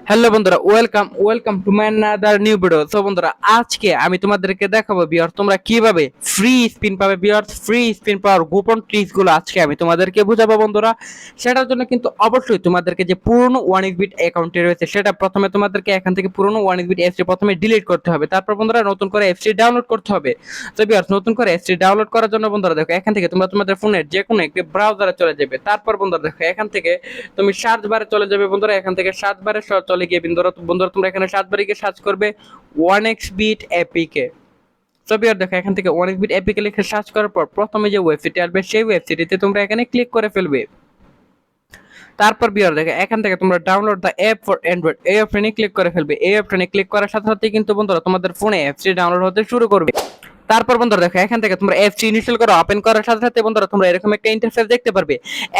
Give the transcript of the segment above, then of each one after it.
Hello বন্ধুরা, welcome to my another new video. So বন্ধুরা, আজকে আমি তোমাদেরকে দেখাবো বিয়ার তোমরা কিভাবে ফ্রি স্পিন পাবে। বিয়ার ফ্রি স্পিন পাওয়ার গোপন ট্রিক্স গুলো আজকে আমি তোমাদেরকে বুঝাবো বন্ধুরা। সেটার জন্য কিন্তু অবশ্যই তোমাদেরকে যে পুরনো ওয়ান বিট অ্যাকাউন্টটি রয়েছে সেটা প্রথমে তোমাদেরকে এখান থেকে পুরনো ওয়ান বিট এফসি প্রথমে ডিলিট করতে হবে। তারপর বন্ধুরা নতুন করে এফসি ডাউনলোড করতে হবে। তো বিয়ার নতুন করে এফসি ডাউনলোড করার জন্য বন্ধুরা দেখো এখান থেকে তোমরা তোমাদের ফোনের যে কোনো একটি ব্রাউজারে চলে যাবে। তারপর বন্ধুরা দেখো এখান থেকে তুমি সার্চ বারে চলে যাবে বন্ধুরা। এখান থেকে সার্চ বারে চলে গিয়ে বন্ধুরা তোমরা এখানে সার্চ বারে গিয়ে সার্চ করবে ওয়ান এক্স বিট এপিকে। সবই আর দেখো এখান থেকে ওয়ান এক্স বিট এপিকে লিখে সার্চ করার পর প্রথমে যে ওয়েবসাইটটি আসবে সেই ওয়েবসাইটটিতে তোমরা এখানে ক্লিক করে ফেলবে। তারপর বিয়ার দেখো এখান থেকে তোমরা download the app for Android এই অপশনে ক্লিক করে ফেলবে। এই অপশনে ক্লিক করার সাথে সাথে কিন্তু বন্ধুরা তোমাদের ফোনে অ্যাপসটি ডাউনলোড হতে শুরু করবে। তারপর বন্ধুরা দেখো এখান থেকে তোমরা অ্যাপসটি ইনস্টল করে ওপেন করার সাথে সাথে বন্ধুরা তোমরা এরকম একটা ইন্টারফেস দেখতে পারবে।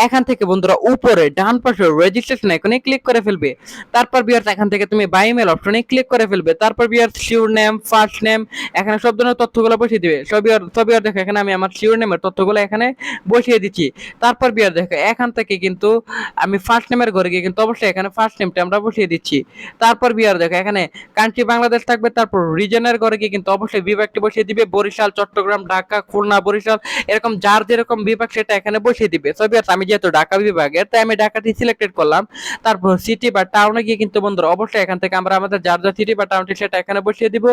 এখান থেকে বন্ধুরা উপরে ডান পাশে রেজিস্ট্রেশন আইকনে ক্লিক করে ফেলবে। তারপর বিয়ার্স এখান থেকে তুমি বাই মেল অপশনে ক্লিক করে ফেলবে। তারপর বিয়ার্স শিওর নেম, ফার্স্ট নেম, এখানে সব ধরনের তথ্যগুলো বসিয়ে দিবে। সব বিয়ার দেখো এখানে আমি আমার শিওর নেমের তথ্যগুলো এখানে বসিয়ে দিচ্ছি। তারপর বিয়ার দেখো এখান থেকে কিন্তু আমি ফার্স্ট নেমের ঘরে গিয়ে কিন্তু অবশ্যই এখানে ফার্স্ট নেমটা আমরা বসিয়ে দিচ্ছি। তারপর বিয়ার দেখো এখানে কান্ট্রি বাংলাদেশ থাকবে। তারপর রিজনের ঘরে গিয়ে কিন্তু অবশ্যই বিভাগটি বসিয়ে দিবে। বরিশাল, চট্টগ্রাম, ঢাকা, খুলনা, বরিশাল এরকম যার যেরকম বিভাগ সেটা এখানে বসিয়ে দিবে। সো বিয়ার্স আমি যেহেতু ঢাকা বিভাগের তাই আমি ঢাকাটি সিলেক্টেড করলাম। তারপর সিটি বা টাউনে গিয়ে কিন্তু বন্ধুরা অবশ্যই এখান থেকে আমরা আমাদের যার যা সিটি বা টাউনটি সেটা এখানে বসিয়ে দিব।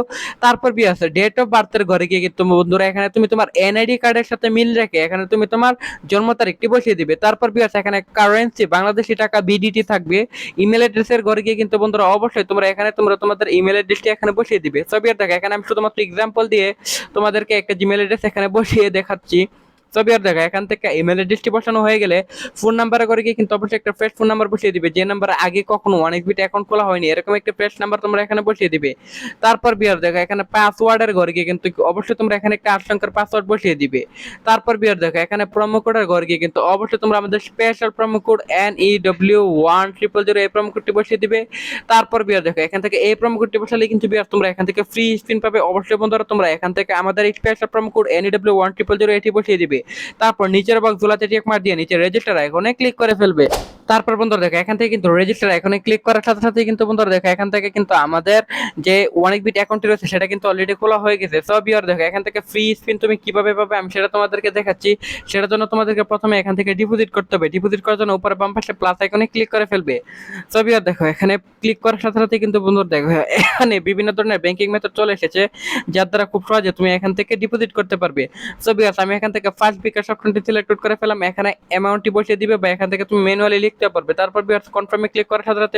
তারপর বিয়ার্স ডেট অফ বার্থের ঘরে গিয়ে কিন্তু বন্ধুরা এখানে তুমি তোমার এনআইডি কার্ডের সাথে মিল রেখে এখানে তুমি তোমার জন্ম তারিখটি বসিয়ে দিবে। তারপর বিয়ার্স এখানে কারেন্সি বাংলাদেশি টাকা বিডিটি থাকবে। ইমেল অ্যাড্রেসের ঘরে গিয়ে কিন্তু বন্ধুরা অবশ্যই তোমরা এখানে তোমরা তোমাদের ইমেল অ্যাড্রেসটি এখানে বসিয়ে দিবে। সো বিয়ার দেখো এখানে আমি শুধুমাত্র এক্সাম্পল দিয়ে তোমাদেরকে একটা জিমেল অ্যাড্রেস এখানে বসিয়ে দেখাচ্ছি। তবে আর দেখা এখান থেকে ইমেল অ্যাড্রেসটি বসানো হয়ে গেলে ফোন নাম্বারে করে গিয়ে কিন্তু অবশ্যই একটা ফ্রেশ ফোন নাম্বার বসিয়ে দিবে, যে নাম্বার আগে কখনো অনেক বিট অ্যাকাউন্ট খোলা হয়নি এরকম একটা ফ্রেশ নাম্বার তোমরা এখানে বসিয়ে দিবে। তারপর বিয়ার দেখা এখানে পাসওয়ার্ডের ঘরে গিয়ে কিন্তু অবশ্যই তোমরা এখানে একটা 8 সংখ্যার পাসওয়ার্ড বসিয়ে দিবে। তারপর বিয়ার দেখা এখানে প্রোমো কোডের ঘরে গিয়ে কিন্তু অবশ্যই তোমরা আমাদের স্পেশাল প্রোমো কোড NEW1000 এই প্রোমো কোডটি বসিয়ে দিবে। তারপর বিয়ার দেখো এখান থেকে এই প্রোমো কোডটি বসালে কিন্তু বিয়ার তোমরা এখান থেকে ফ্রি স্পিন পাবে। অবশ্যই বন্ধুরা তোমরা এখান থেকে আমাদের এই স্পেশাল প্রোমো কোড NEW1000 এটি বসিয়ে দিবে। তারপর নিচের বক্স গুলাতে চেক মার দিয়ে নিচে রেজিস্টার আইকনে ক্লিক করে ফেলবে। তারপর বন্ধুরা দেখো এখান থেকে কিন্তু রেজিস্টার আইকনে ক্লিক করার সাথে সাথে কিন্তু বন্ধুরা দেখো এখান থেকে কিন্তু আমাদের যে অনেক বিট অ্যাকাউন্টটি রয়েছে সেটা কিন্তু অলরেডি খোলা হয়ে গেছে। সব ইয়ার দেখো এখান থেকে ফ্রি স্পিন তুমি কিভাবে পাবে আমি সেটা তোমাদেরকে দেখাচ্ছি। সেটার জন্য তোমাদেরকে প্রথমে এখান থেকে ডিপোজিট করতে হবে। ডিপোজিট করার জন্য উপরে বাম পাশে প্লাস আইকনে ক্লিক করে ফেলবে। সব ইয়ার দেখো এখানে ক্লিক করার সাথে সাথে কিন্তু বন্ধুরা দেখো এখানে বিভিন্ন ধরনের ব্যাংকিং মেথড চলে এসেছে যার দ্বারা খুব সহজে তুমি এখান থেকে ডিপোজিট করতে পারবে। সো বিকজ আমি এখান থেকে ফার্স্ট বিকাশ অপশনটি সিলেক্ট করে ফেলাম। এখানে অ্যামাউন্টটি বসিয়ে দিবে বা এখান থেকে তুমি ম্যানুয়ালি লিখতে পারবে। তারপর বিকজ কনফার্মে ক্লিক করার সাথে সাথে